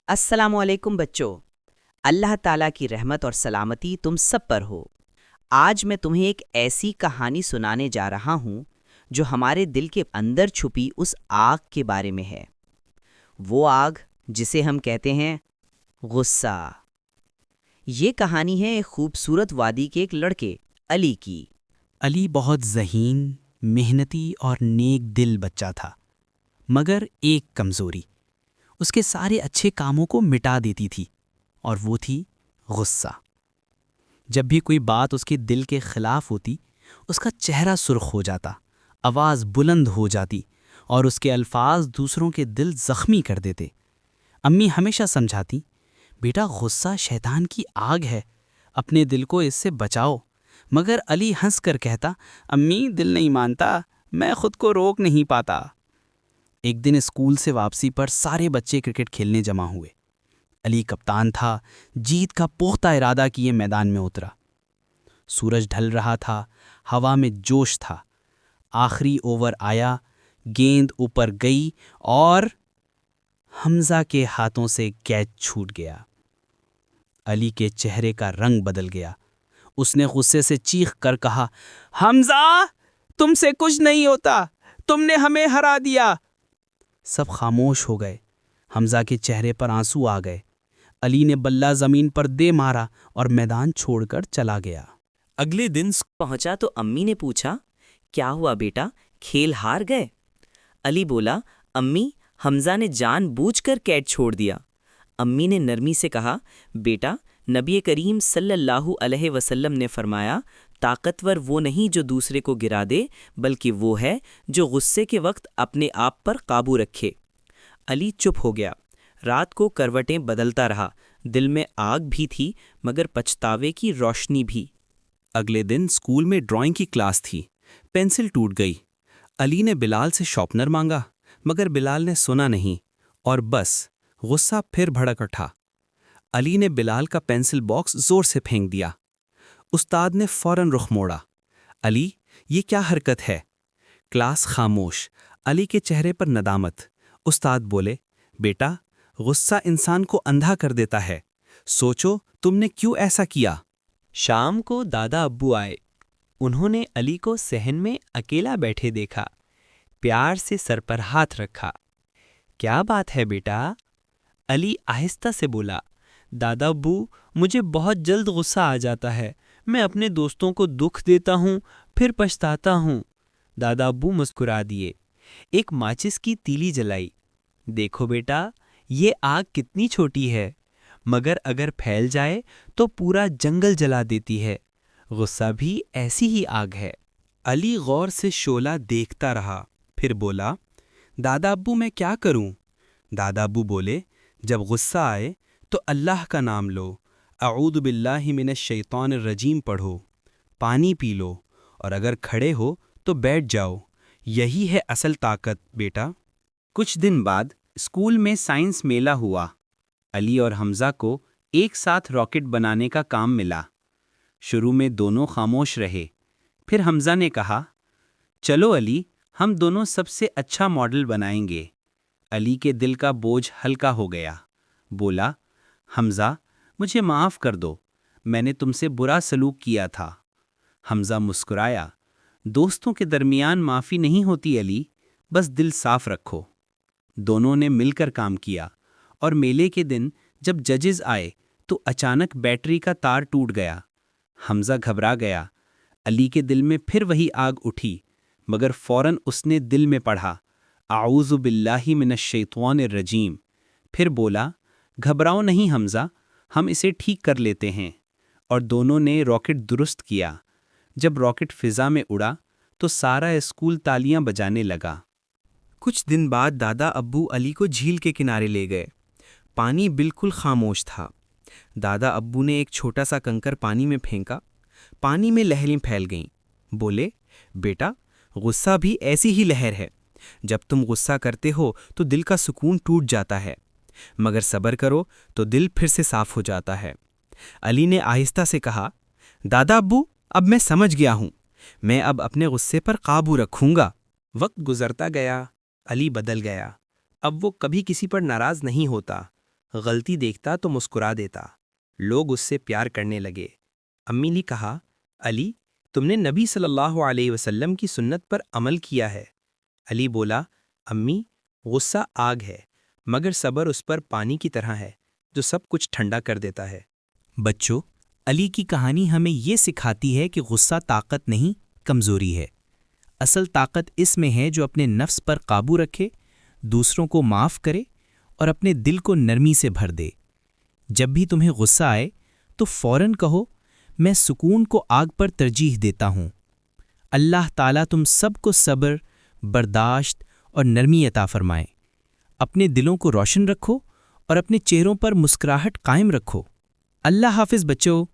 السلام علیکم بچوں۔ اللہ تعالیٰ کی رحمت اور سلامتی تم سب پر ہو۔ آج میں تمہیں ایک ایسی کہانی سنانے جا رہا ہوں جو ہمارے دل کے اندر چھپی اس آگ کے بارے میں ہے، وہ آگ جسے ہم کہتے ہیں غصہ۔ یہ کہانی ہے ایک خوبصورت وادی کے ایک لڑکے علی کی۔ علی بہت ذہین، محنتی اور نیک دل بچہ تھا، مگر ایک کمزوری اس کے سارے اچھے کاموں کو مٹا دیتی تھی، اور وہ تھی غصہ۔ جب بھی کوئی بات اس کے دل کے خلاف ہوتی، اس کا چہرہ سرخ ہو جاتا، آواز بلند ہو جاتی، اور اس کے الفاظ دوسروں کے دل زخمی کر دیتے۔ امی ہمیشہ سمجھاتی، بیٹا غصہ شیطان کی آگ ہے، اپنے دل کو اس سے بچاؤ۔ مگر علی ہنس کر کہتا، امی دل نہیں مانتا، میں خود کو روک نہیں پاتا۔ ایک دن اسکول سے واپسی پر سارے بچے کرکٹ کھیلنے جمع ہوئے۔ علی کپتان تھا، جیت کا پختہ ارادہ کیے میدان میں اترا۔ سورج ڈھل رہا تھا، ہوا میں جوش تھا۔ آخری اوور آیا، گیند اوپر گئی اور حمزہ کے ہاتھوں سے کیچ چھوٹ گیا۔ علی کے چہرے کا رنگ بدل گیا۔ اس نے غصے سے چیخ کر کہا، حمزہ تم سے کچھ نہیں ہوتا، تم نے ہمیں ہرا دیا۔ سب خاموش ہو گئے۔ حمزہ کے چہرے پر آنسو آ گئے۔ علی نے بلہ زمین پر دے مارا اور میدان چھوڑ کر چلا گیا۔ اگلے دن پہنچا تو امی نے پوچھا، کیا ہوا بیٹا، کھیل ہار گئے؟ علی بولا، امی حمزہ نے جان بوجھ کر کیچ چھوڑ دیا۔ امی نے نرمی سے کہا، بیٹا نبی کریم صلی اللہ علیہ وسلم نے فرمایا، طاقتور وہ نہیں جو دوسرے کو گرا دے، بلکہ وہ ہے جو غصے کے وقت اپنے آپ پر قابو رکھے۔ علی چپ ہو گیا۔ رات کو کروٹیں بدلتا رہا، دل میں آگ بھی تھی مگر پچھتاوے کی روشنی بھی۔ اگلے دن اسکول میں ڈرائنگ کی کلاس تھی، پینسل ٹوٹ گئی۔ علی نے بلال سے شارپنر مانگا، مگر بلال نے سنا نہیں، اور بس غصہ پھر بھڑک اٹھا۔ علی نے بلال کا پینسل باکس زور سے پھینک دیا۔ استاد نے فوراً رخ موڑا، علی یہ کیا حرکت ہے؟ کلاس خاموش، علی کے چہرے پر ندامت۔ استاد بولے، بیٹا غصہ انسان کو اندھا کر دیتا ہے، سوچو تم نے کیوں ایسا کیا؟ شام کو دادا ابو آئے۔ انہوں نے علی کو صحن میں اکیلا بیٹھے دیکھا، پیار سے سر پر ہاتھ رکھا۔ کیا بات ہے بیٹا؟ علی آہستہ سے بولا، دادا ابو مجھے بہت جلد غصہ آ جاتا ہے، میں اپنے دوستوں کو دکھ دیتا ہوں پھر پچھتاتا ہوں۔ دادا ابو مسکرا دیے، ایک ماچس کی تیلی جلائی۔ دیکھو بیٹا یہ آگ کتنی چھوٹی ہے، مگر اگر پھیل جائے تو پورا جنگل جلا دیتی ہے۔ غصہ بھی ایسی ہی آگ ہے۔ علی غور سے شعلہ دیکھتا رہا، پھر بولا، دادا ابو میں کیا کروں؟ دادا ابو بولے، جب غصہ آئے تو اللہ کا نام لو، اعوذ باللہ من الشیطان الرجیم پڑھو، پانی پی لو، اور اگر کھڑے ہو تو بیٹھ جاؤ، یہی ہے اصل طاقت بیٹا۔ کچھ دن بعد اسکول میں سائنس میلہ ہوا۔ علی اور حمزہ کو ایک ساتھ راکٹ بنانے کا کام ملا۔ شروع میں دونوں خاموش رہے، پھر حمزہ نے کہا، چلو علی ہم دونوں سب سے اچھا ماڈل بنائیں گے۔ علی کے دل کا بوجھ ہلکا ہو گیا، بولا، حمزہ مجھے معاف کر دو، میں نے تم سے برا سلوک کیا تھا۔ حمزہ مسکرایا، دوستوں کے درمیان معافی نہیں ہوتی علی، بس دل صاف رکھو۔ دونوں نے مل کر کام کیا، اور میلے کے دن جب ججز آئے تو اچانک بیٹری کا تار ٹوٹ گیا۔ حمزہ گھبرا گیا۔ علی کے دل میں پھر وہی آگ اٹھی، مگر فوراً اس نے دل میں پڑھا، اعوذ باللہ من الشیطان الرجیم۔ پھر بولا، گھبراؤ نہیں حمزہ، ہم اسے ٹھیک کر لیتے ہیں۔ اور دونوں نے راکٹ درست کیا۔ جب راکٹ فضا میں اڑا تو سارا اسکول تالیاں بجانے لگا۔ کچھ دن بعد دادا ابو علی کو جھیل کے کنارے لے گئے۔ پانی بالکل خاموش تھا۔ دادا ابو نے ایک چھوٹا سا کنکر پانی میں پھینکا، پانی میں لہریں پھیل گئیں۔ بولے، بیٹا غصہ بھی ایسی ہی لہر ہے، جب تم غصہ کرتے ہو تو دل کا سکون ٹوٹ جاتا ہے، مگر صبر کرو تو دل پھر سے صاف ہو جاتا ہے۔ علی نے آہستہ سے کہا، دادا ابو اب میں سمجھ گیا ہوں، میں اب اپنے غصے پر قابو رکھوں گا۔ وقت گزرتا گیا، علی بدل گیا۔ اب وہ کبھی کسی پر ناراض نہیں ہوتا، غلطی دیکھتا تو مسکرا دیتا۔ لوگ اس سے پیار کرنے لگے۔ امی نے کہا، علی، تم نے نبی صلی اللہ علیہ وسلم کی سنت پر عمل کیا ہے۔ علی بولا، امی، غصہ آگ ہے، مگر صبر اس پر پانی کی طرح ہے جو سب کچھ ٹھنڈا کر دیتا ہے۔ بچوں، علی کی کہانی ہمیں یہ سکھاتی ہے کہ غصہ طاقت نہیں، کمزوری ہے۔ اصل طاقت اس میں ہے جو اپنے نفس پر قابو رکھے، دوسروں کو معاف کرے اور اپنے دل کو نرمی سے بھر دے۔ جب بھی تمہیں غصہ آئے تو فوراً کہو، میں سکون کو آگ پر ترجیح دیتا ہوں۔ اللہ تعالیٰ تم سب کو صبر، برداشت اور نرمی عطا فرمائے۔ اپنے دلوں کو روشن رکھو اور اپنے چہروں پر مسکراہٹ قائم رکھو۔ اللہ حافظ بچوں۔